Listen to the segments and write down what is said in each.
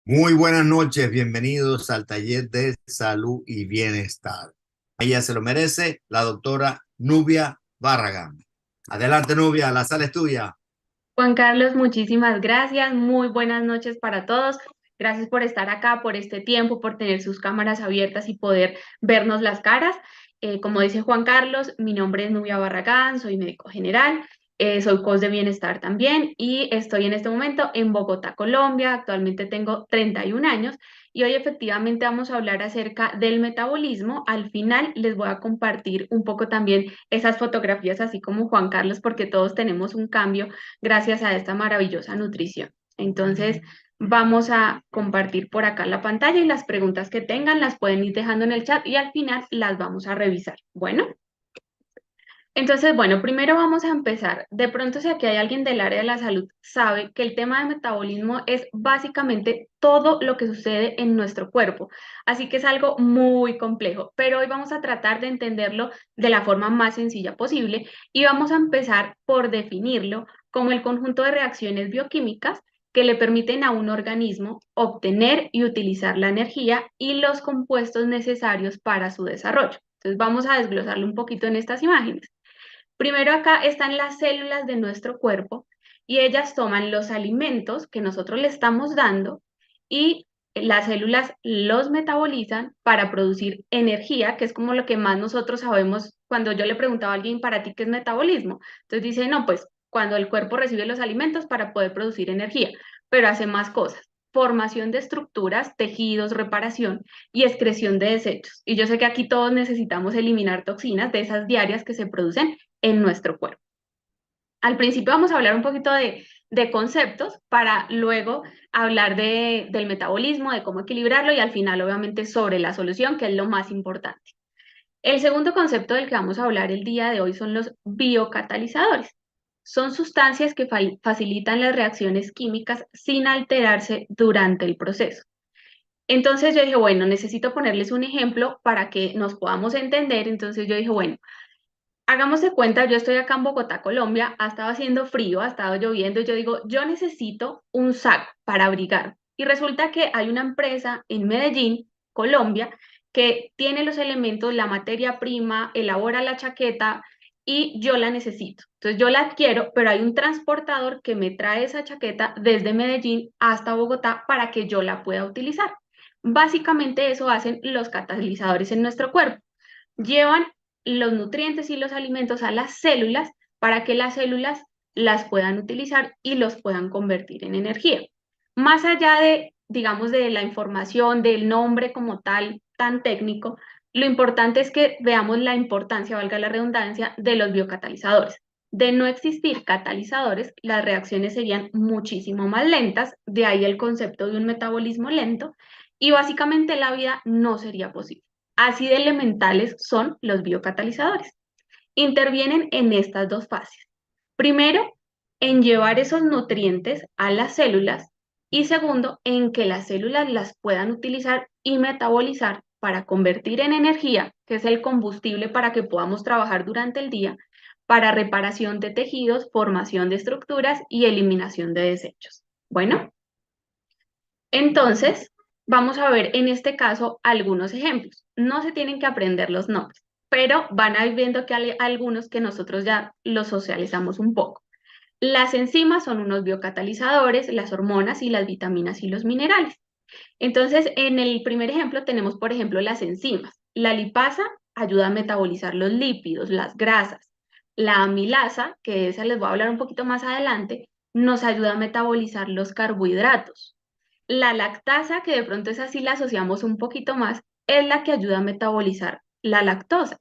Muy buenas noches, bienvenidos al taller de salud y bienestar. Ella se lo merece, la doctora Nubia Barragán. Adelante, Nubia, la sala es tuya. Juan Carlos, muchísimas gracias. Muy buenas noches para todos. Gracias por estar acá, por este tiempo, por tener sus cámaras abiertas y poder vernos las caras. Como dice Juan Carlos, mi nombre es Nubia Barragán, soy médico general, soy coach de bienestar también y estoy en este momento en Bogotá, Colombia. Actualmente tengo 31 años y hoy efectivamente vamos a hablar acerca del metabolismo. Al final les voy a compartir un poco también esas fotografías, así como Juan Carlos, porque todos tenemos un cambio gracias a esta maravillosa nutrición. Entonces, vamos a compartir por acá la pantalla y las preguntas que tengan las pueden ir dejando en el chat y al final las vamos a revisar. Bueno, entonces, bueno, primero vamos a empezar. De pronto, si aquí hay alguien del área de la salud, sabe que el tema de metabolismo es básicamente todo lo que sucede en nuestro cuerpo. Así que es algo muy complejo, pero hoy vamos a tratar de entenderlo de la forma más sencilla posible y vamos a empezar por definirlo como el conjunto de reacciones bioquímicas que le permiten a un organismo obtener y utilizar la energía y los compuestos necesarios para su desarrollo. Entonces, vamos a desglosarlo un poquito en estas imágenes. Primero acá están las células de nuestro cuerpo y ellas toman los alimentos que nosotros le estamos dando y las células los metabolizan para producir energía, que es como lo que más nosotros sabemos cuando yo le preguntaba a alguien, ¿para ti qué es metabolismo? Entonces dice, no, pues cuando el cuerpo recibe los alimentos para poder producir energía, pero hace más cosas. Formación de estructuras, tejidos, reparación y excreción de desechos. Y yo sé que aquí todos necesitamos eliminar toxinas de esas diarias que se producen en nuestro cuerpo. Al principio vamos a hablar un poquito de conceptos para luego hablar del metabolismo, de cómo equilibrarlo y al final obviamente sobre la solución, que es lo más importante. El segundo concepto del que vamos a hablar el día de hoy son los biocatalizadores. Son sustancias que facilitan las reacciones químicas sin alterarse durante el proceso. Entonces yo dije, bueno, necesito ponerles un ejemplo para que nos podamos entender. Entonces yo dije, bueno, hagamos de cuenta, yo estoy acá en Bogotá, Colombia, ha estado haciendo frío, ha estado lloviendo, y yo digo, yo necesito un saco para abrigar. Y resulta que hay una empresa en Medellín, Colombia, que tiene los elementos, la materia prima, elabora la chaqueta y yo la necesito. Entonces yo la adquiero, pero hay un transportador que me trae esa chaqueta desde Medellín hasta Bogotá para que yo la pueda utilizar. Básicamente eso hacen los catalizadores en nuestro cuerpo. Llevan los nutrientes y los alimentos a las células para que las células las puedan utilizar y los puedan convertir en energía. Más allá de, digamos, de la información, del nombre como tal, tan técnico, lo importante es que veamos la importancia, valga la redundancia, de los biocatalizadores. De no existir catalizadores, las reacciones serían muchísimo más lentas, de ahí el concepto de un metabolismo lento, y básicamente la vida no sería posible. Así de elementales son los biocatalizadores. Intervienen en estas dos fases. Primero, en llevar esos nutrientes a las células y segundo, en que las células las puedan utilizar y metabolizar para convertir en energía, que es el combustible para que podamos trabajar durante el día, para reparación de tejidos, formación de estructuras y eliminación de desechos. Bueno, entonces, vamos a ver en este caso algunos ejemplos. No se tienen que aprender los nombres, pero van a ir viendo que hay algunos que nosotros ya los socializamos un poco. Las enzimas son unos biocatalizadores, las hormonas y las vitaminas y los minerales. Entonces, en el primer ejemplo tenemos, por ejemplo, las enzimas. La lipasa ayuda a metabolizar los lípidos, las grasas. La amilasa, que de esa les voy a hablar un poquito más adelante, nos ayuda a metabolizar los carbohidratos. La lactasa, que de pronto es así la asociamos un poquito más, es la que ayuda a metabolizar la lactosa.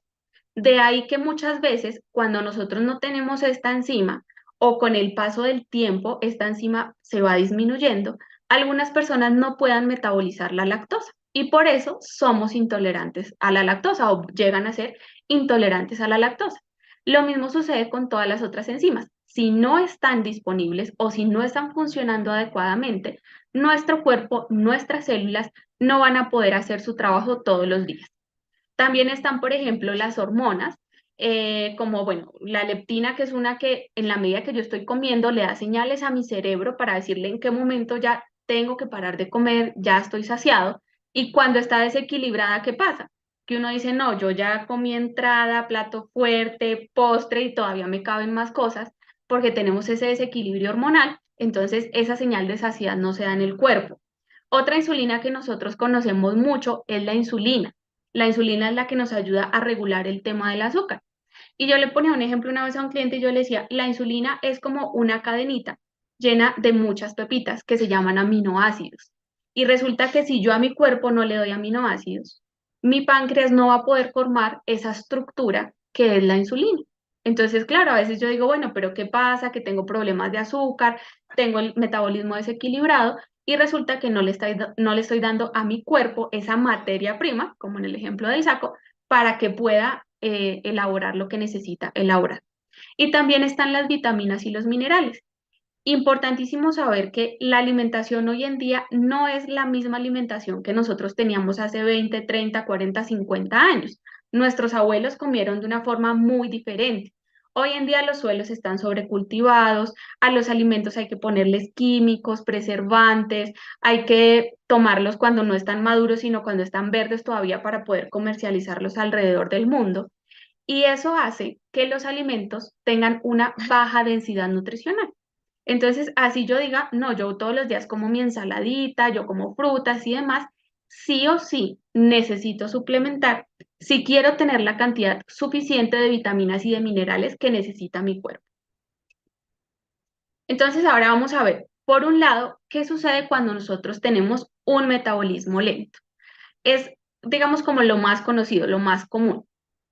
De ahí que muchas veces cuando nosotros no tenemos esta enzima o con el paso del tiempo esta enzima se va disminuyendo, algunas personas no puedan metabolizar la lactosa y por eso somos intolerantes a la lactosa o llegan a ser intolerantes a la lactosa. Lo mismo sucede con todas las otras enzimas. Si no están disponibles o si no están funcionando adecuadamente, nuestro cuerpo, nuestras células no van a poder hacer su trabajo todos los días. También están, por ejemplo, las hormonas, como, bueno, la leptina, que es una que en la medida que yo estoy comiendo le da señales a mi cerebro para decirle en qué momento ya tengo que parar de comer, ya estoy saciado. Y cuando está desequilibrada, ¿qué pasa? Que uno dice, no, yo ya comí entrada, plato fuerte, postre y todavía me caben más cosas porque tenemos ese desequilibrio hormonal, entonces esa señal de saciedad no se da en el cuerpo. Otra insulina que nosotros conocemos mucho es la insulina. La insulina es la que nos ayuda a regular el tema del azúcar. Y yo le ponía un ejemplo una vez a un cliente y yo le decía, la insulina es como una cadenita llena de muchas pepitas que se llaman aminoácidos. Y resulta que si yo a mi cuerpo no le doy aminoácidos, mi páncreas no va a poder formar esa estructura que es la insulina. Entonces, claro, a veces yo digo, bueno, pero ¿qué pasa? Que tengo problemas de azúcar, tengo el metabolismo desequilibrado y resulta que no le estoy dando a mi cuerpo esa materia prima, como en el ejemplo del saco, para que pueda elaborar lo que necesita elaborar. Y también están las vitaminas y los minerales. Importantísimo saber que la alimentación hoy en día no es la misma alimentación que nosotros teníamos hace 20, 30, 40, 50 años. Nuestros abuelos comieron de una forma muy diferente. Hoy en día los suelos están sobrecultivados, a los alimentos hay que ponerles químicos, preservantes, hay que tomarlos cuando no están maduros, sino cuando están verdes todavía para poder comercializarlos alrededor del mundo. Y eso hace que los alimentos tengan una baja densidad nutricional. Entonces, así yo diga, no, yo todos los días como mi ensaladita, yo como frutas y demás, sí o sí necesito suplementar si quiero tener la cantidad suficiente de vitaminas y de minerales que necesita mi cuerpo. Entonces, ahora vamos a ver, por un lado, qué sucede cuando nosotros tenemos un metabolismo lento. Es, digamos, como lo más conocido, lo más común.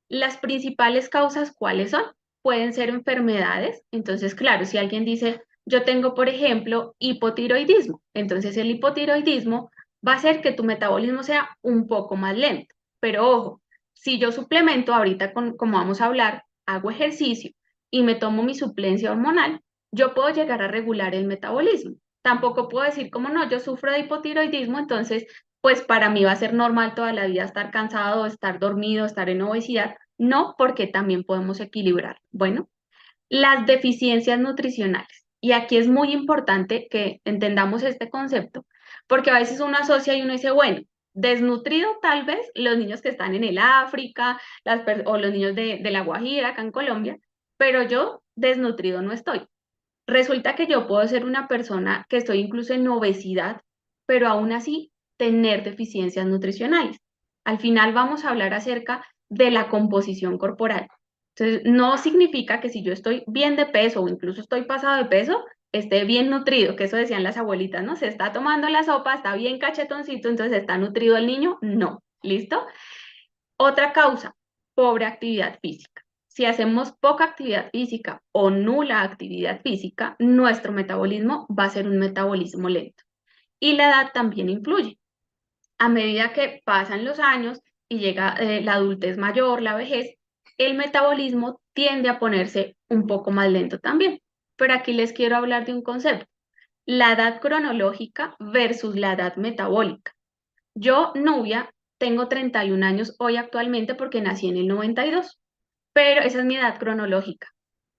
Las principales causas, ¿cuáles son? Pueden ser enfermedades. Entonces, claro, si alguien dice, yo tengo, por ejemplo, hipotiroidismo, entonces el hipotiroidismo va a hacer que tu metabolismo sea un poco más lento. Pero ojo, si yo suplemento ahorita, como vamos a hablar, hago ejercicio y me tomo mi suplencia hormonal, yo puedo llegar a regular el metabolismo. Tampoco puedo decir, como no, yo sufro de hipotiroidismo, entonces pues para mí va a ser normal toda la vida estar cansado, estar dormido, estar en obesidad. No, porque también podemos equilibrar. Bueno, las deficiencias nutricionales. Y aquí es muy importante que entendamos este concepto, porque a veces uno asocia y uno dice, bueno, desnutrido tal vez los niños que están en el África o los niños de La Guajira, acá en Colombia, pero yo desnutrido no estoy. Resulta que yo puedo ser una persona que estoy incluso en obesidad, pero aún así tener deficiencias nutricionales. Al final vamos a hablar acerca de la composición corporal. Entonces, no significa que si yo estoy bien de peso o incluso estoy pasado de peso, esté bien nutrido, que eso decían las abuelitas, ¿no? Se está tomando la sopa, está bien cachetoncito, entonces está nutrido el niño. No, ¿listo? Otra causa, pobre actividad física. Si hacemos poca actividad física o nula actividad física, nuestro metabolismo va a ser un metabolismo lento. Y la edad también influye. A medida que pasan los años y llega la adultez mayor, la vejez, el metabolismo tiende a ponerse un poco más lento también. Pero aquí les quiero hablar de un concepto, la edad cronológica versus la edad metabólica. Yo, Nubia, tengo 31 años hoy actualmente porque nací en el 92, pero esa es mi edad cronológica.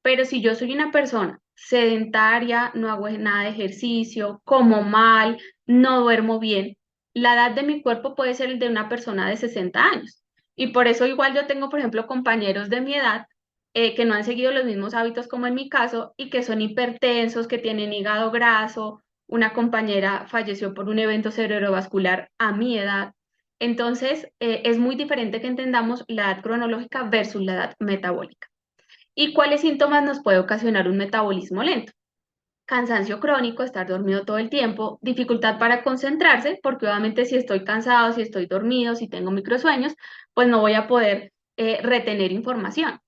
Pero si yo soy una persona sedentaria, no hago nada de ejercicio, como mal, no duermo bien, la edad de mi cuerpo puede ser el de una persona de 60 años. Y por eso igual yo tengo, por ejemplo, compañeros de mi edad que no han seguido los mismos hábitos como en mi caso y que son hipertensos, que tienen hígado graso. Una compañera falleció por un evento cerebrovascular a mi edad. Entonces, es muy diferente que entendamos la edad cronológica versus la edad metabólica. ¿Y cuáles síntomas nos puede ocasionar un metabolismo lento? Cansancio crónico, estar dormido todo el tiempo, dificultad para concentrarse, porque obviamente si estoy cansado, si estoy dormido, si tengo microsueños, pues no voy a poder retener información.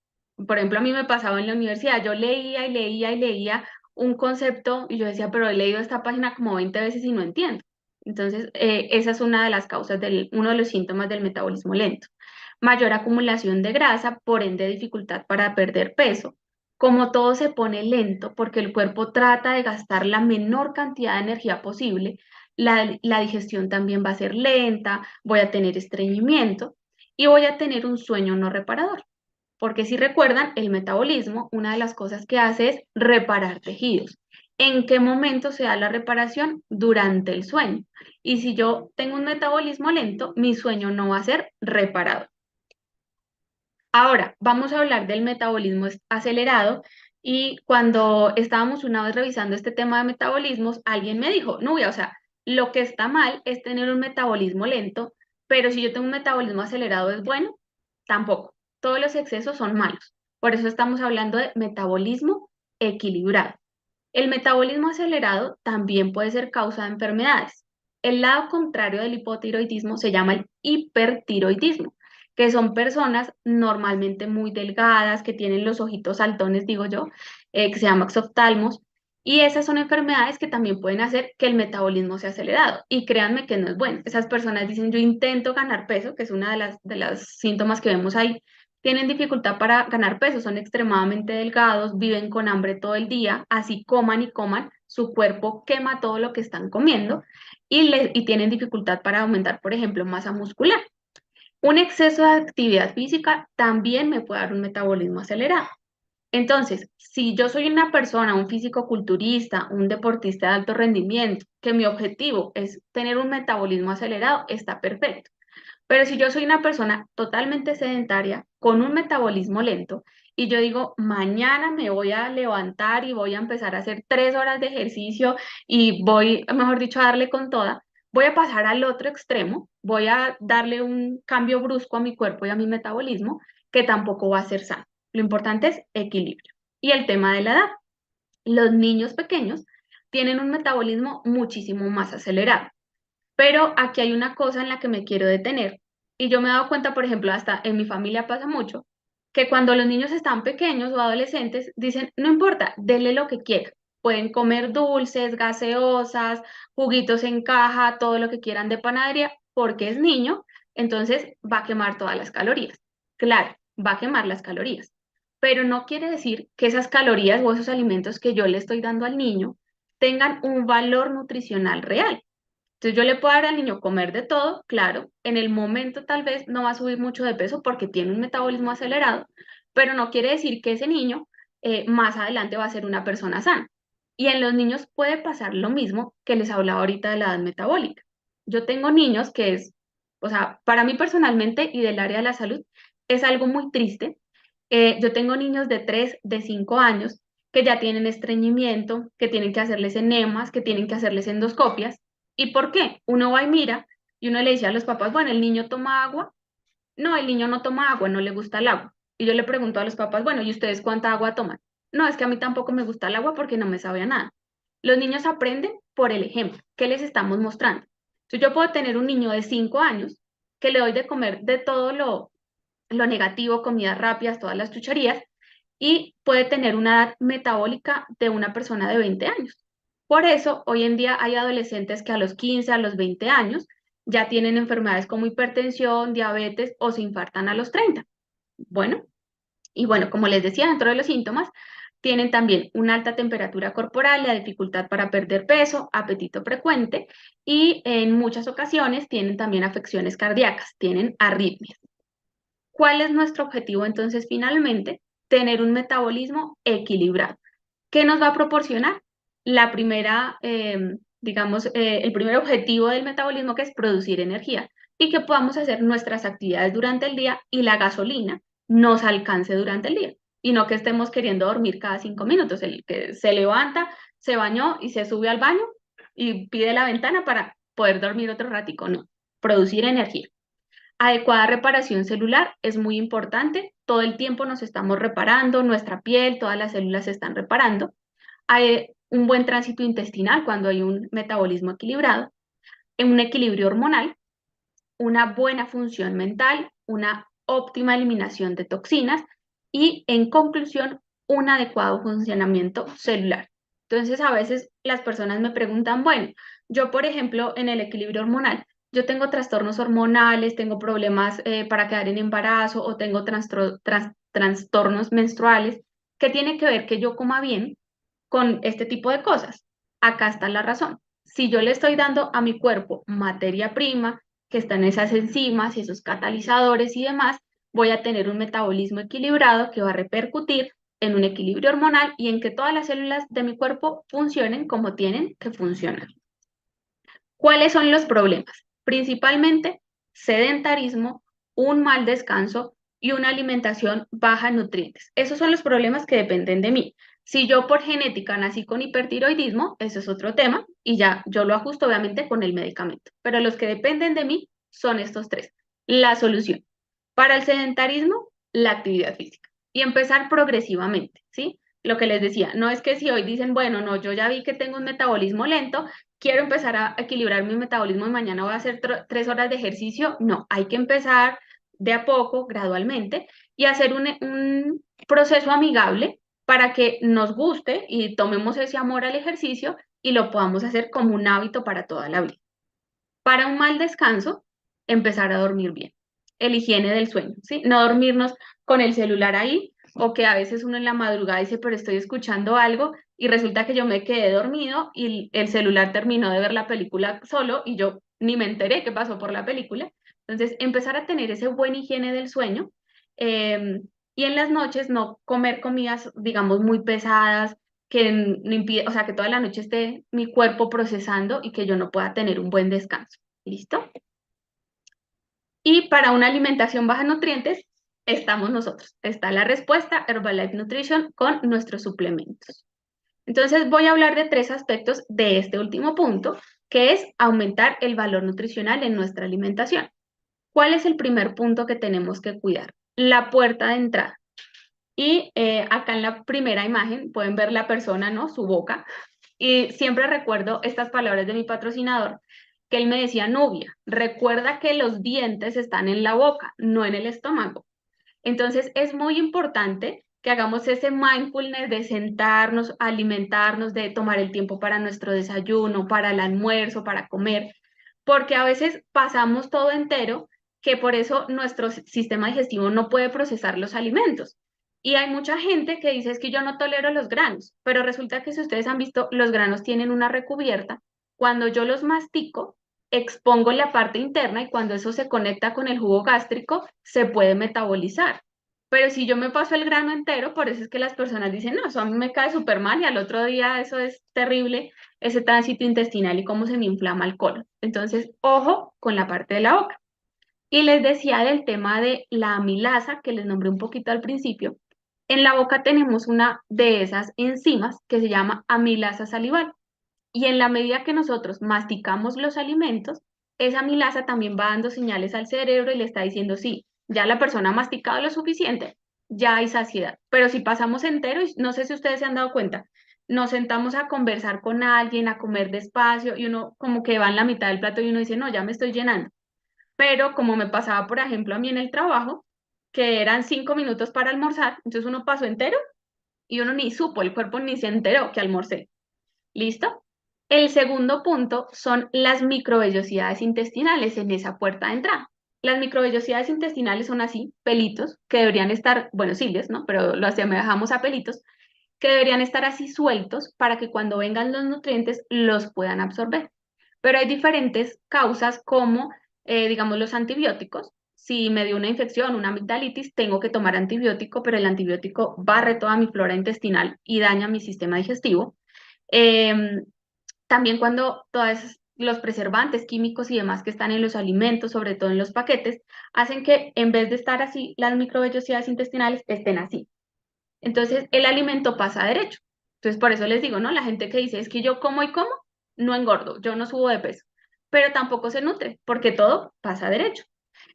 Por ejemplo, a mí me pasaba en la universidad, yo leía y leía y leía un concepto y yo decía, pero he leído esta página como 20 veces y no entiendo. Entonces, esa es una de las causas uno de los síntomas del metabolismo lento. Mayor acumulación de grasa, por ende dificultad para perder peso. Como todo se pone lento porque el cuerpo trata de gastar la menor cantidad de energía posible, la digestión también va a ser lenta, voy a tener estreñimiento y voy a tener un sueño no reparador. Porque si recuerdan, el metabolismo, una de las cosas que hace es reparar tejidos. ¿En qué momento se da la reparación? Durante el sueño. Y si yo tengo un metabolismo lento, mi sueño no va a ser reparado. Ahora, vamos a hablar del metabolismo acelerado. Y cuando estábamos una vez revisando este tema de metabolismos, alguien me dijo, Nubia, o sea, lo que está mal es tener un metabolismo lento, pero si yo tengo un metabolismo acelerado, ¿es bueno? Tampoco. Todos los excesos son malos. Por eso estamos hablando de metabolismo equilibrado. El metabolismo acelerado también puede ser causa de enfermedades. El lado contrario del hipotiroidismo se llama el hipertiroidismo, que son personas normalmente muy delgadas, que tienen los ojitos saltones, digo yo, que se llama exoftalmos, y esas son enfermedades que también pueden hacer que el metabolismo sea acelerado. Y créanme que no es bueno. Esas personas dicen, yo intento ganar peso, que es una de las síntomas que vemos ahí, tienen dificultad para ganar peso, son extremadamente delgados, viven con hambre todo el día, así coman y coman, su cuerpo quema todo lo que están comiendo y tienen dificultad para aumentar, por ejemplo, masa muscular. Un exceso de actividad física también me puede dar un metabolismo acelerado. Entonces, si yo soy una persona, un físico-culturista, un deportista de alto rendimiento, que mi objetivo es tener un metabolismo acelerado, está perfecto. Pero si yo soy una persona totalmente sedentaria, con un metabolismo lento, y yo digo, mañana me voy a levantar y voy a empezar a hacer 3 horas de ejercicio y voy, mejor dicho, a darle con toda, voy a pasar al otro extremo, voy a darle un cambio brusco a mi cuerpo y a mi metabolismo, que tampoco va a ser sano. Lo importante es equilibrio. Y el tema de la edad. Los niños pequeños tienen un metabolismo muchísimo más acelerado. Pero aquí hay una cosa en la que me quiero detener. Y yo me he dado cuenta, por ejemplo, hasta en mi familia pasa mucho, que cuando los niños están pequeños o adolescentes, dicen, no importa, denle lo que quiera. Pueden comer dulces, gaseosas, juguitos en caja, todo lo que quieran de panadería, porque es niño, entonces va a quemar todas las calorías. Claro, va a quemar las calorías. Pero no quiere decir que esas calorías o esos alimentos que yo le estoy dando al niño tengan un valor nutricional real. Entonces yo le puedo dar al niño comer de todo, claro, en el momento tal vez no va a subir mucho de peso porque tiene un metabolismo acelerado, pero no quiere decir que ese niño más adelante va a ser una persona sana. Y en los niños puede pasar lo mismo que les hablaba ahorita de la edad metabólica. Yo tengo niños que es, o sea, para mí personalmente y del área de la salud, es algo muy triste. Yo tengo niños de 3, de 5 años que ya tienen estreñimiento, que tienen que hacerles enemas, que tienen que hacerles endoscopias. ¿Y por qué? Uno va y mira y uno le dice a los papás, bueno, ¿el niño toma agua? No, el niño no toma agua, no le gusta el agua. Y yo le pregunto a los papás, bueno, ¿y ustedes cuánta agua toman? No, es que a mí tampoco me gusta el agua porque no me sabe a nada. Los niños aprenden por el ejemplo. ¿Qué les estamos mostrando? Entonces yo puedo tener un niño de 5 años que le doy de comer de todo lo negativo, comidas rápidas, todas las chucherías, y puede tener una edad metabólica de una persona de 20 años. Por eso, hoy en día hay adolescentes que a los 15, a los 20 años ya tienen enfermedades como hipertensión, diabetes o se infartan a los 30. Bueno, y bueno, como les decía, dentro de los síntomas tienen también una alta temperatura corporal, la dificultad para perder peso, apetito frecuente y en muchas ocasiones tienen también afecciones cardíacas, tienen arritmias. ¿Cuál es nuestro objetivo entonces finalmente? Tener un metabolismo equilibrado. ¿Qué nos va a proporcionar? La primera, digamos, el primer objetivo del metabolismo, que es producir energía y que podamos hacer nuestras actividades durante el día y la gasolina nos alcance durante el día y no que estemos queriendo dormir cada 5 minutos. El que se levanta, se bañó y se sube al baño y pide la ventana para poder dormir otro ratico. No, producir energía. Adecuada reparación celular es muy importante. Todo el tiempo nos estamos reparando, nuestra piel, todas las células se están reparando. Hay un buen tránsito intestinal cuando hay un metabolismo equilibrado, un equilibrio hormonal, una buena función mental, una óptima eliminación de toxinas y, en conclusión, un adecuado funcionamiento celular. Entonces, a veces las personas me preguntan, bueno, yo, por ejemplo, en el equilibrio hormonal, yo tengo trastornos hormonales, tengo problemas para quedar en embarazo o tengo trastornos menstruales. ¿Qué tiene que ver que yo coma bien con este tipo de cosas? Acá está la razón. Si yo le estoy dando a mi cuerpo materia prima, que están esas enzimas y esos catalizadores y demás, voy a tener un metabolismo equilibrado que va a repercutir en un equilibrio hormonal y en que todas las células de mi cuerpo funcionen como tienen que funcionar. ¿Cuáles son los problemas? Principalmente sedentarismo, un mal descanso y una alimentación baja en nutrientes. Esos son los problemas que dependen de mí. Si yo por genética nací con hipertiroidismo, eso es otro tema y ya yo lo ajusto obviamente con el medicamento. Pero los que dependen de mí son estos tres. La solución. Para el sedentarismo, la actividad física. Y empezar progresivamente, ¿sí? Lo que les decía, no es que si hoy dicen, bueno, no, yo ya vi que tengo un metabolismo lento, quiero empezar a equilibrar mi metabolismo y mañana voy a hacer 3 horas de ejercicio. No, hay que empezar de a poco, gradualmente, y hacer un proceso amigable para que nos guste y tomemos ese amor al ejercicio y lo podamos hacer como un hábito para toda la vida. Para un mal descanso, empezar a dormir bien. El higiene del sueño, ¿sí? No dormirnos con el celular ahí o que a veces uno en la madrugada dice, pero estoy escuchando algo y resulta que yo me quedé dormido y el celular terminó de ver la película solo y yo ni me enteré qué pasó por la película. Entonces, empezar a tener ese buen higiene del sueño y en las noches no comer comidas, digamos, muy pesadas, que no impide, o sea, que toda la noche esté mi cuerpo procesando y que yo no pueda tener un buen descanso. ¿Listo? Y para una alimentación baja en nutrientes, estamos nosotros. Está la respuesta Herbalife Nutrition con nuestros suplementos. Entonces voy a hablar de 3 aspectos de este último punto, que es aumentar el valor nutricional en nuestra alimentación. ¿Cuál es el primer punto que tenemos que cuidar? La puerta de entrada. Y acá en la primera imagen pueden ver la persona, ¿no? Su boca. Y siempre recuerdo estas palabras de mi patrocinador, que él me decía, Nubia, recuerda que los dientes están en la boca, no en el estómago. Entonces es muy importante que hagamos ese mindfulness de sentarnos, alimentarnos, de tomar el tiempo para nuestro desayuno, para el almuerzo, para comer, porque a veces pasamos todo entero, que por eso nuestro sistema digestivo no puede procesar los alimentos. Y hay mucha gente que dice es que yo no tolero los granos, pero resulta que si ustedes han visto, los granos tienen una recubierta. Cuando yo los mastico, expongo la parte interna y cuando eso se conecta con el jugo gástrico, se puede metabolizar. Pero si yo me paso el grano entero, por eso es que las personas dicen, no, eso a mí me cae súper mal y al otro día eso es terrible, ese tránsito intestinal y cómo se me inflama el colon. Entonces, ojo con la parte de la boca. Y les decía del tema de la amilasa, que les nombré un poquito al principio. En la boca tenemos una de esas enzimas que se llama amilasa salival. Y en la medida que nosotros masticamos los alimentos, esa amilasa también va dando señales al cerebro y le está diciendo, sí, ya la persona ha masticado lo suficiente, ya hay saciedad. Pero si pasamos entero, y no sé si ustedes se han dado cuenta, nos sentamos a conversar con alguien, a comer despacio y uno como que va en la mitad del plato y uno dice, no, ya me estoy llenando. Pero como me pasaba, por ejemplo, a mí en el trabajo, que eran 5 minutos para almorzar, entonces uno pasó entero y uno ni supo, el cuerpo ni se enteró que almorcé. ¿Listo? El segundo punto son las microvellosidades intestinales en esa puerta de entrada. Las microvellosidades intestinales son así, pelitos, que deberían estar, bueno, cilios, ¿no? Pero lo asemejamos a pelitos, que deberían estar así sueltos para que cuando vengan los nutrientes los puedan absorber. Pero hay diferentes causas como, digamos, los antibióticos. Si me dio una infección, una amigdalitis, tengo que tomar antibiótico, pero el antibiótico barre toda mi flora intestinal y daña mi sistema digestivo. Em, También cuando todos los preservantes químicos y demás que están en los alimentos, sobre todo en los paquetes, hacen que en vez de estar así, las microvellosidades intestinales estén así. Entonces el alimento pasa derecho. Entonces por eso les digo, ¿no? La gente que dice es que yo como y como, no engordo, yo no subo de peso, pero tampoco se nutre porque todo pasa derecho.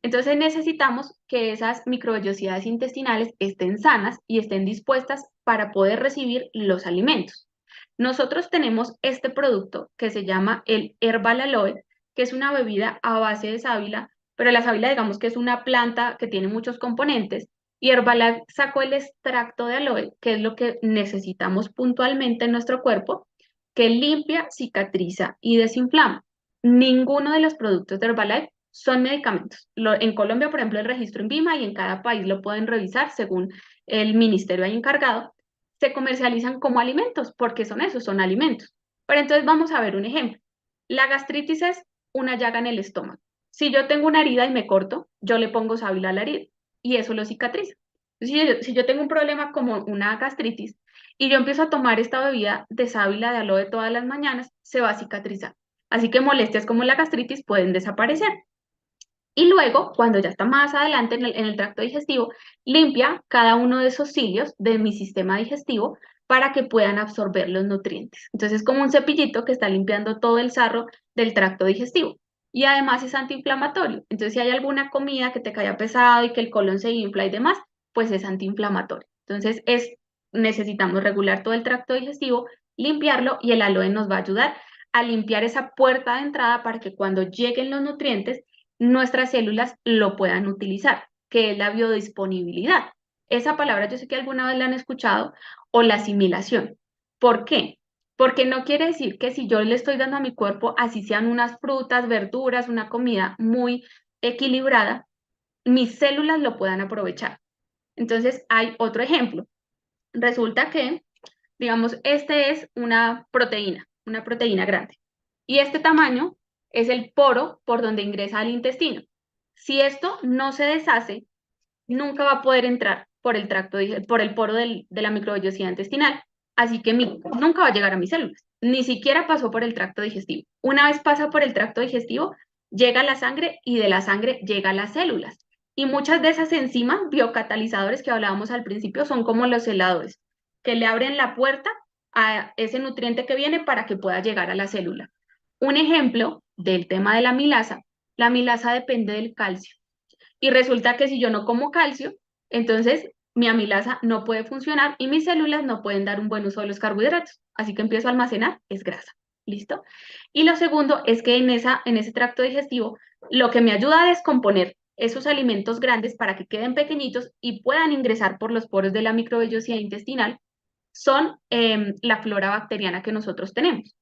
Entonces necesitamos que esas microvellosidades intestinales estén sanas y estén dispuestas para poder recibir los alimentos. Nosotros tenemos este producto que se llama el Herbal Aloe, que es una bebida a base de sábila, pero la sábila digamos que es una planta que tiene muchos componentes y Herbalife sacó el extracto de aloe, que es lo que necesitamos puntualmente en nuestro cuerpo, que limpia, cicatriza y desinflama. Ninguno de los productos de Herbalife son medicamentos. En Colombia, por ejemplo, el registro en Vima y en cada país lo pueden revisar según el ministerio ahí encargado, se comercializan como alimentos, porque son esos, son alimentos. Pero entonces vamos a ver un ejemplo. La gastritis es una llaga en el estómago. Si yo tengo una herida y me corto, yo le pongo sábila a la herida y eso lo cicatriza. Si yo tengo un problema como una gastritis y yo empiezo a tomar esta bebida de sábila de aloe todas las mañanas, se va a cicatrizar. Así que molestias como la gastritis pueden desaparecer. Y luego, cuando ya está más adelante en el tracto digestivo, limpia cada uno de esos cilios de mi sistema digestivo para que puedan absorber los nutrientes. Entonces, es como un cepillito que está limpiando todo el sarro del tracto digestivo. Y además es antiinflamatorio. Entonces, si hay alguna comida que te caiga pesado y que el colon se infla y demás, pues es antiinflamatorio. Entonces, necesitamos regular todo el tracto digestivo, limpiarlo y el aloe nos va a ayudar a limpiar esa puerta de entrada para que cuando lleguen los nutrientes nuestras células lo puedan utilizar, que es la biodisponibilidad. Esa palabra yo sé que alguna vez la han escuchado, o la asimilación. ¿Por qué? Porque no quiere decir que si yo le estoy dando a mi cuerpo, así sean unas frutas, verduras, una comida muy equilibrada, mis células lo puedan aprovechar. Entonces, hay otro ejemplo. Resulta que, digamos, este es una proteína grande. Y este tamaño es el poro por donde ingresa al intestino. Si esto no se deshace, nunca va a poder entrar por el por el poro de la microvellosidad intestinal. Así que nunca va a llegar a mis células. Ni siquiera pasó por el tracto digestivo. Una vez pasa por el tracto digestivo, llega a la sangre y de la sangre llega a las células. Y muchas de esas enzimas biocatalizadores que hablábamos al principio son como los celadores, que le abren la puerta a ese nutriente que viene para que pueda llegar a la célula. Un ejemplo del tema de la milasa depende del calcio. Y resulta que si yo no como calcio, entonces mi amilasa no puede funcionar y mis células no pueden dar un buen uso de los carbohidratos. Así que empiezo a almacenar, es grasa. ¿Listo? Y lo segundo es que en ese tracto digestivo, lo que me ayuda a descomponer esos alimentos grandes para que queden pequeñitos y puedan ingresar por los poros de la microvellosidad intestinal son la flora bacteriana que nosotros tenemos.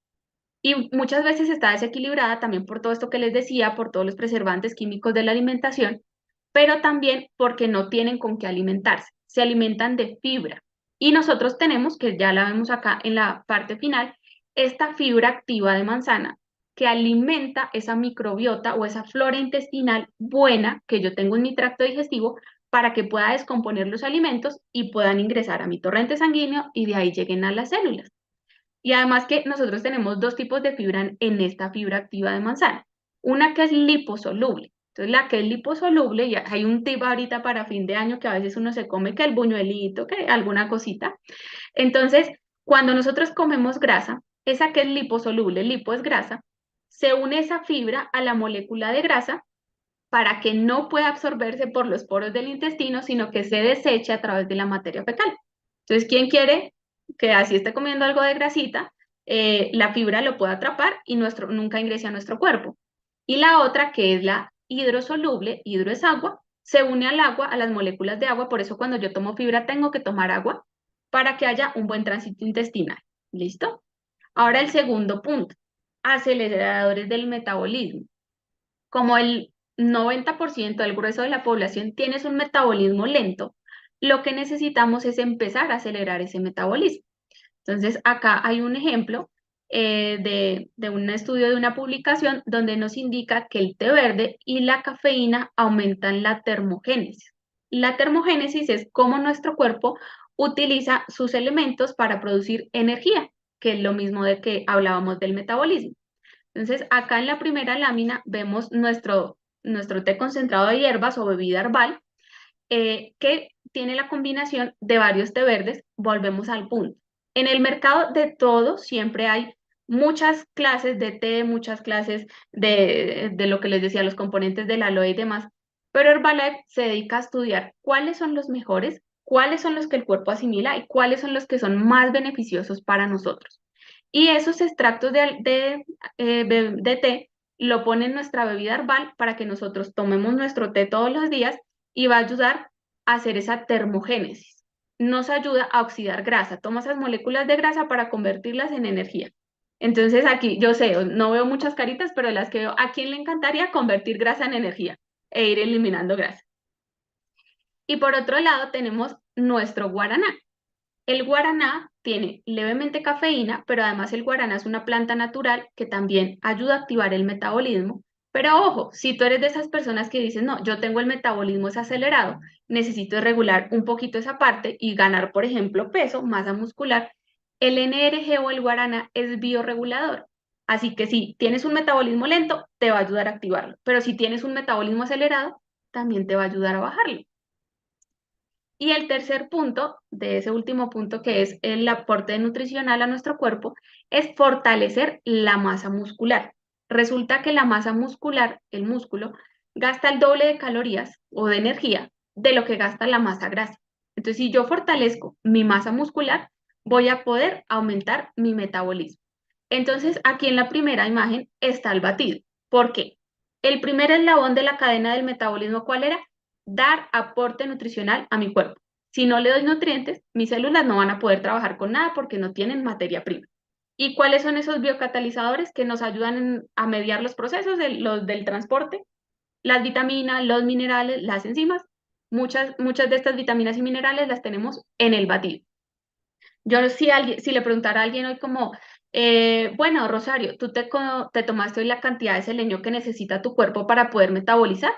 Y muchas veces está desequilibrada también por todo esto que les decía, por todos los preservantes químicos de la alimentación, pero también porque no tienen con qué alimentarse. Se alimentan de fibra. Y nosotros tenemos, que ya la vemos acá en la parte final, esta fibra activa de manzana que alimenta esa microbiota o esa flora intestinal buena que yo tengo en mi tracto digestivo para que pueda descomponer los alimentos y puedan ingresar a mi torrente sanguíneo y de ahí lleguen a las células. Y además que nosotros tenemos dos tipos de fibra en esta fibra activa de manzana. Una que es liposoluble. Entonces, la que es liposoluble, y hay un tip ahorita para fin de año que a veces uno se come que el buñuelito, que alguna cosita. Entonces, cuando nosotros comemos grasa, esa que es liposoluble, lipo es grasa, se une esa fibra a la molécula de grasa para que no pueda absorberse por los poros del intestino, sino que se deseche a través de la materia fecal. Entonces, ¿quién quiere que así esté comiendo algo de grasita, la fibra lo pueda atrapar y nunca ingrese a nuestro cuerpo? Y la otra, que es la hidrosoluble, hidro es agua, se une al agua, a las moléculas de agua, por eso cuando yo tomo fibra tengo que tomar agua para que haya un buen tránsito intestinal. ¿Listo? Ahora el segundo punto, aceleradores del metabolismo. Como el 90% del grueso de la población tiene un metabolismo lento, lo que necesitamos es empezar a acelerar ese metabolismo. Entonces, acá hay un ejemplo de un estudio de una publicación donde nos indica que el té verde y la cafeína aumentan la termogénesis. La termogénesis es cómo nuestro cuerpo utiliza sus elementos para producir energía, que es lo mismo de que hablábamos del metabolismo. Entonces, acá en la primera lámina vemos nuestro té concentrado de hierbas o bebida herbal, que tiene la combinación de varios té verdes. Volvemos al punto. En el mercado de todo siempre hay muchas clases de té, muchas clases de lo que les decía, los componentes del aloe y demás, pero Herbalife se dedica a estudiar cuáles son los mejores, cuáles son los que el cuerpo asimila y cuáles son los que son más beneficiosos para nosotros. Y esos extractos de té lo pone en nuestra bebida herbal para que nosotros tomemos nuestro té todos los días y va a ayudar a hacer esa termogénesis. Nos ayuda a oxidar grasa, toma esas moléculas de grasa para convertirlas en energía. Entonces aquí yo sé, no veo muchas caritas, pero las que veo, ¿a quién le encantaría convertir grasa en energía e ir eliminando grasa? Y por otro lado tenemos nuestro guaraná. El guaraná tiene levemente cafeína, pero además el guaraná es una planta natural que también ayuda a activar el metabolismo, Pero ojo, si tú eres de esas personas que dicen, no, yo tengo el metabolismo es acelerado, necesito regular un poquito esa parte y ganar, por ejemplo, peso, masa muscular, el NRG o el guarana es bioregulador. Así que si tienes un metabolismo lento, te va a ayudar a activarlo. Pero si tienes un metabolismo acelerado, también te va a ayudar a bajarlo. Y el tercer punto, de ese último punto que es el aporte nutricional a nuestro cuerpo, es fortalecer la masa muscular. Resulta que la masa muscular, el músculo, gasta el doble de calorías o de energía de lo que gasta la masa grasa. Entonces, si yo fortalezco mi masa muscular, voy a poder aumentar mi metabolismo. Entonces, aquí en la primera imagen está el batido. ¿Por qué? El primer eslabón de la cadena del metabolismo, ¿cuál era? Dar aporte nutricional a mi cuerpo. Si no le doy nutrientes, mis células no van a poder trabajar con nada porque no tienen materia prima. ¿Y cuáles son esos biocatalizadores que nos ayudan a mediar los procesos los del transporte? Las vitaminas, los minerales, las enzimas. Muchas de estas vitaminas y minerales las tenemos en el batido. Yo si le preguntara a alguien hoy como, bueno, Rosario, ¿tú te tomaste hoy la cantidad de selenio que necesita tu cuerpo para poder metabolizar?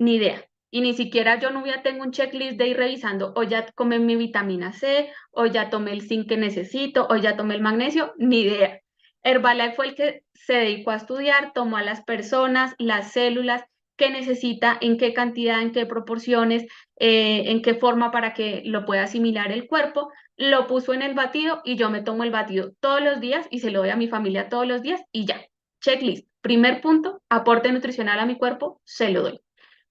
Ni idea. Y ni siquiera yo no tengo un checklist de ir revisando, o ya tomé mi vitamina C, o ya tomé el zinc que necesito, o ya tomé el magnesio, ni idea. Herbalife fue el que se dedicó a estudiar, tomó a las personas, las células, qué necesita, en qué cantidad, en qué proporciones, en qué forma para que lo pueda asimilar el cuerpo, lo puso en el batido y yo me tomo el batido todos los días y se lo doy a mi familia todos los días y ya. Checklist. Primer punto, aporte nutricional a mi cuerpo, se lo doy,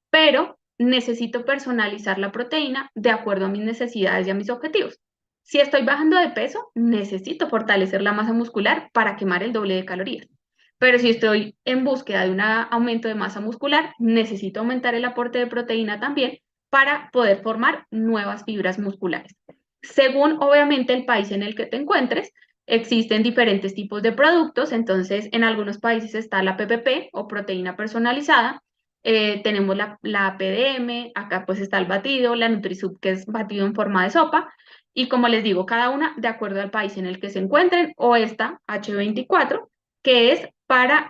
pero necesito personalizar la proteína de acuerdo a mis necesidades y a mis objetivos. Si estoy bajando de peso, necesito fortalecer la masa muscular para quemar el doble de calorías. Pero si estoy en búsqueda de un aumento de masa muscular, necesito aumentar el aporte de proteína también para poder formar nuevas fibras musculares. Según obviamente el país en el que te encuentres, existen diferentes tipos de productos, entonces en algunos países está la PPP o proteína personalizada, tenemos la PDM, acá pues está el batido, la NutriSub que es batido en forma de sopa, y como les digo, cada una de acuerdo al país en el que se encuentren, o esta H24, que es para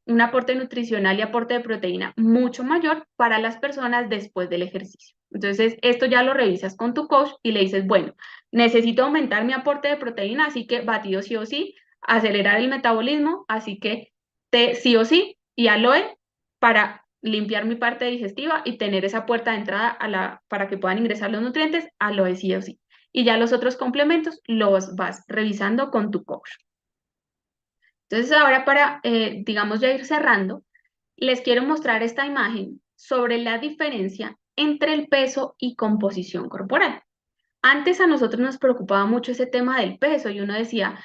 un aporte nutricional y aporte de proteína mucho mayor para las personas después del ejercicio. Entonces, esto ya lo revisas con tu coach y le dices, bueno, necesito aumentar mi aporte de proteína, así que batido sí o sí, acelerar el metabolismo, así que té sí o sí, y aloe para limpiar mi parte digestiva y tener esa puerta de entrada para que puedan ingresar los nutrientes, aloe sí o sí. Y ya los otros complementos los vas revisando con tu coach. Entonces ahora para, digamos, ya ir cerrando, les quiero mostrar esta imagen sobre la diferencia entre el peso y composición corporal. Antes a nosotros nos preocupaba mucho ese tema del peso y uno decía,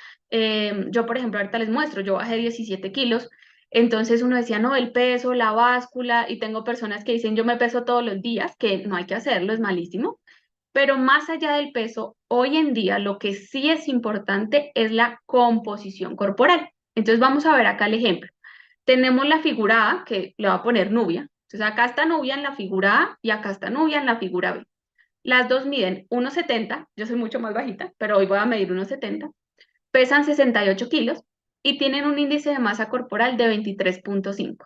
yo por ejemplo ahorita les muestro, yo bajé 17 kilos, entonces uno decía, no, el peso, la báscula, y tengo personas que dicen, yo me peso todos los días, que no hay que hacerlo, es malísimo, pero más allá del peso, hoy en día lo que sí es importante es la composición corporal. Entonces vamos a ver acá el ejemplo. Tenemos la figura A, que le va a poner Nubia. Entonces acá está Nubia en la figura A y acá está Nubia en la figura B. Las dos miden 1,70, yo soy mucho más bajita, pero hoy voy a medir 1,70, pesan 68 kilos y tienen un índice de masa corporal de 23,5.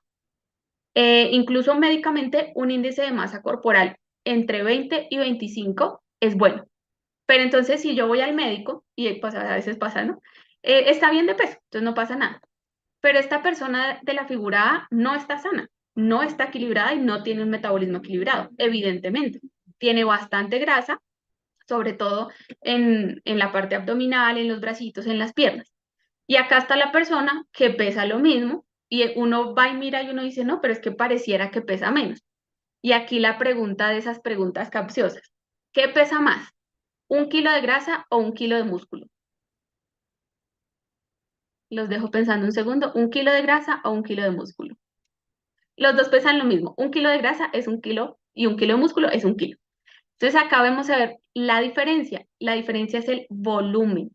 Incluso médicamente un índice de masa corporal entre 20 y 25 es bueno. Pero entonces si yo voy al médico, y pues a veces pasa, ¿no? Está bien de peso, entonces no pasa nada. Pero esta persona de la figura A no está sana, no está equilibrada y no tiene un metabolismo equilibrado, evidentemente. Tiene bastante grasa, sobre todo en la parte abdominal, en los bracitos, en las piernas. Y acá está la persona que pesa lo mismo y uno va y mira y uno dice, no, pero es que pareciera que pesa menos. Y aquí la pregunta de esas preguntas capciosas, ¿qué pesa más? ¿Un kilo de grasa o un kilo de músculo? Los dejo pensando un segundo, ¿un kilo de grasa o un kilo de músculo? Los dos pesan lo mismo, un kilo de grasa es un kilo y un kilo de músculo es un kilo. Entonces acá vamos a ver la diferencia es el volumen.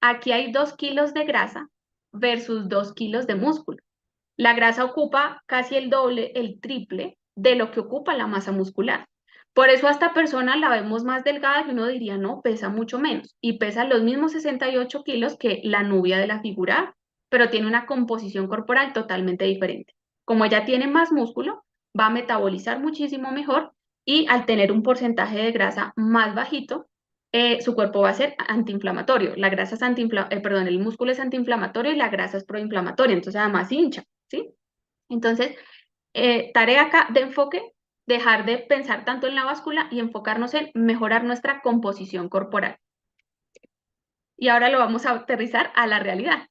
Aquí hay 2 kilos de grasa versus 2 kilos de músculo. La grasa ocupa casi el doble, el triple de lo que ocupa la masa muscular. Por eso a esta persona la vemos más delgada y uno diría, no, pesa mucho menos. Y pesa los mismos 68 kilos que la Nubia de la figura A. pero tiene una composición corporal totalmente diferente. Como ella tiene más músculo, va a metabolizar muchísimo mejor y al tener un porcentaje de grasa más bajito, su cuerpo va a ser antiinflamatorio. La grasa es perdón, el músculo es antiinflamatorio y la grasa es proinflamatoria, entonces además hincha, ¿sí? Entonces, tarea acá de enfoque, dejar de pensar tanto en la báscula y enfocarnos en mejorar nuestra composición corporal. Y ahora lo vamos a aterrizar a la realidad.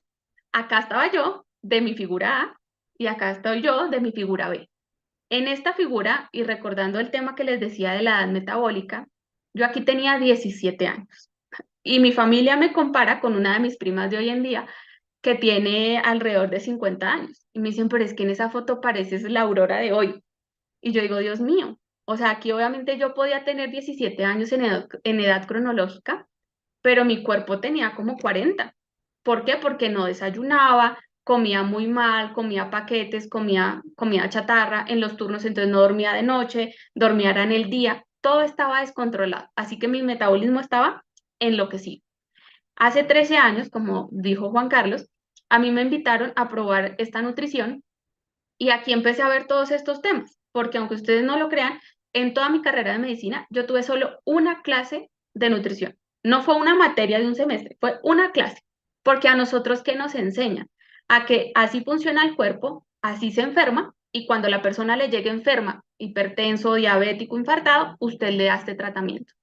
Acá estaba yo de mi figura A y acá estoy yo de mi figura B. En esta figura, y recordando el tema que les decía de la edad metabólica, yo aquí tenía 17 años. Y mi familia me compara con una de mis primas de hoy en día que tiene alrededor de 50 años. Y me dicen, pero es que en esa foto pareces la Aurora de hoy. Y yo digo, Dios mío, o sea, aquí obviamente yo podía tener 17 años en edad cronológica, pero mi cuerpo tenía como 40. ¿Por qué? Porque no desayunaba, comía muy mal, comía paquetes, comía chatarra en los turnos, entonces no dormía de noche, dormía era en el día, todo estaba descontrolado, así que mi metabolismo estaba enloquecido. Hace 13 años, como dijo Juan Carlos, a mí me invitaron a probar esta nutrición y aquí empecé a ver todos estos temas, porque aunque ustedes no lo crean, en toda mi carrera de medicina yo tuve solo una clase de nutrición. No fue una materia de un semestre, fue una clase, porque a nosotros ¿qué nos enseñan? A que así funciona el cuerpo, así se enferma, y cuando la persona le llegue enferma, hipertenso, diabético, infartado, usted le da este tratamiento.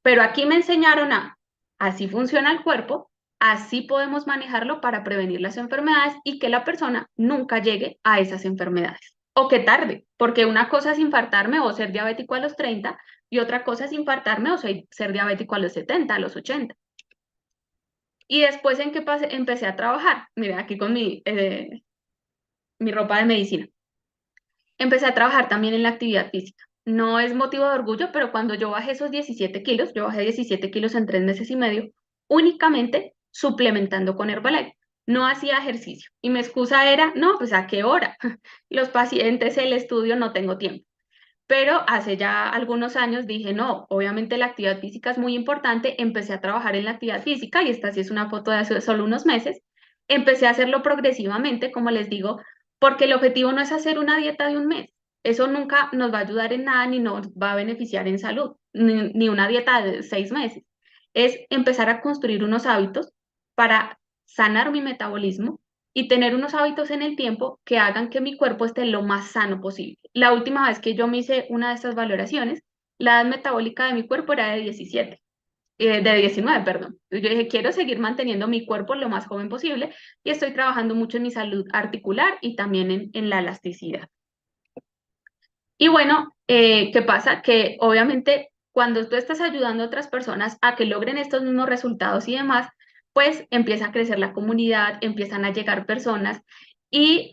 Pero aquí me enseñaron a, así funciona el cuerpo, así podemos manejarlo para prevenir las enfermedades y que la persona nunca llegue a esas enfermedades. O que tarde, porque una cosa es infartarme o ser diabético a los 30 y otra cosa es infartarme o ser diabético a los 70, a los 80. Y después en qué empecé a trabajar, mira, aquí con mi ropa de medicina. Empecé a trabajar también en la actividad física. No es motivo de orgullo, pero cuando yo bajé esos 17 kilos, yo bajé 17 kilos en 3 meses y medio, únicamente suplementando con Herbalife. No hacía ejercicio. Y mi excusa era, no, pues ¿a qué hora? Los pacientes, el estudio, no tengo tiempo. Pero hace ya algunos años dije, no, obviamente la actividad física es muy importante. Empecé a trabajar en la actividad física y esta sí es una foto de hace solo unos meses. Empecé a hacerlo progresivamente, como les digo, porque el objetivo no es hacer una dieta de un mes. Eso nunca nos va a ayudar en nada ni nos va a beneficiar en salud, ni una dieta de 6 meses. Es empezar a construir unos hábitos para sanar mi metabolismo y tener unos hábitos en el tiempo que hagan que mi cuerpo esté lo más sano posible. La última vez que yo me hice una de estas valoraciones, la edad metabólica de mi cuerpo era de 17, de 19, perdón. Yo dije, quiero seguir manteniendo mi cuerpo lo más joven posible y estoy trabajando mucho en mi salud articular y también en la elasticidad. Y bueno, ¿qué pasa? Que obviamente cuando tú estás ayudando a otras personas a que logren estos mismos resultados y demás, pues empieza a crecer la comunidad, empiezan a llegar personas y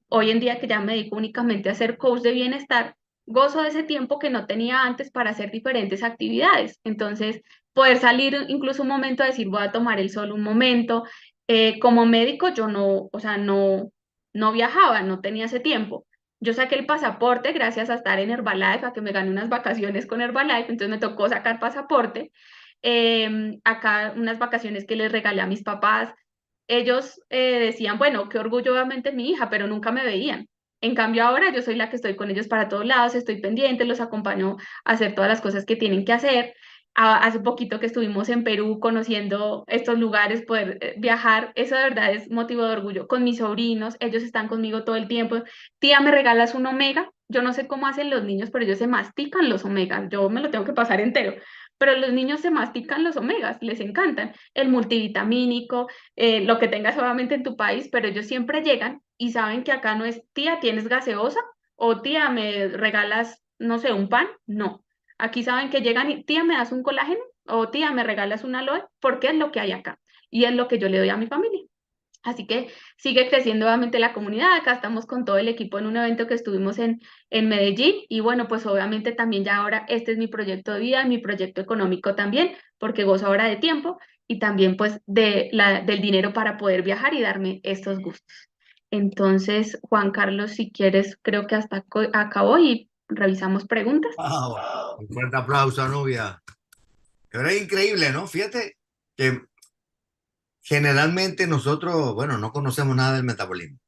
hoy en día que ya me dedico únicamente a ser coach de bienestar, gozo de ese tiempo que no tenía antes para hacer diferentes actividades. Entonces, poder salir incluso un momento a decir, voy a tomar el sol un momento. Como médico yo no, o sea, no viajaba, no tenía ese tiempo. Yo saqué el pasaporte gracias a estar en Herbalife, a que me gané unas vacaciones con Herbalife, entonces me tocó sacar pasaporte. Acá unas vacaciones que les regalé a mis papás. Ellos decían, bueno, qué orgullo obviamente mi hija, pero nunca me veían. En cambio ahora yo soy la que estoy con ellos para todos lados, estoy pendiente, los acompaño a hacer todas las cosas que tienen que hacer. Hace poquito que estuvimos en Perú conociendo estos lugares, poder viajar, eso de verdad es motivo de orgullo. Con mis sobrinos, ellos están conmigo todo el tiempo. Tía, ¿me regalas un omega? Yo no sé cómo hacen los niños, pero ellos se mastican los omegas. Yo me lo tengo que pasar entero. Pero los niños se mastican los omegas, les encantan. El multivitamínico, lo que tengas obviamente en tu país, pero ellos siempre llegan y saben que acá no es, tía, ¿tienes gaseosa? O tía, ¿me regalas, no sé, un pan? No. Aquí saben que llegan y, tía, ¿me das un colágeno? O tía, ¿me regalas un aloe? Porque es lo que hay acá. Y es lo que yo le doy a mi familia. Así que sigue creciendo obviamente la comunidad. Acá estamos con todo el equipo en un evento que estuvimos en Medellín. Y bueno, pues obviamente también ya ahora este es mi proyecto de vida, mi proyecto económico también, porque gozo ahora de tiempo y también pues del dinero para poder viajar y darme estos gustos. Entonces, Juan Carlos, si quieres, creo que hasta acabó y revisamos preguntas. Wow. Un fuerte aplauso, Nubia. Pero es increíble, ¿no? Fíjate que Generalmente nosotros, bueno, no conocemos nada del metabolismo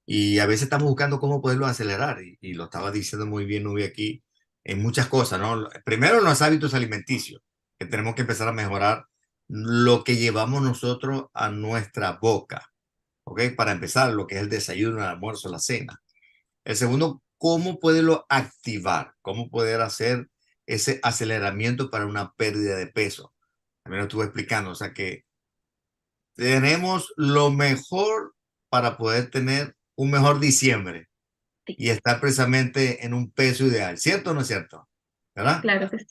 y a veces estamos buscando cómo poderlo acelerar y lo estaba diciendo muy bien Nubia aquí en muchas cosas, ¿no? Primero los hábitos alimenticios, que tenemos que empezar a mejorar lo que llevamos nosotros a nuestra boca, ¿ok? Para empezar, lo que es el desayuno, el almuerzo, la cena. El segundo, cómo poderlo activar, cómo poder hacer ese aceleramiento para una pérdida de peso. También lo estuve explicando, o sea que tenemos lo mejor para poder tener un mejor diciembre Sí, y estar precisamente en un peso ideal, ¿cierto o no es cierto? ¿Verdad? claro que sí.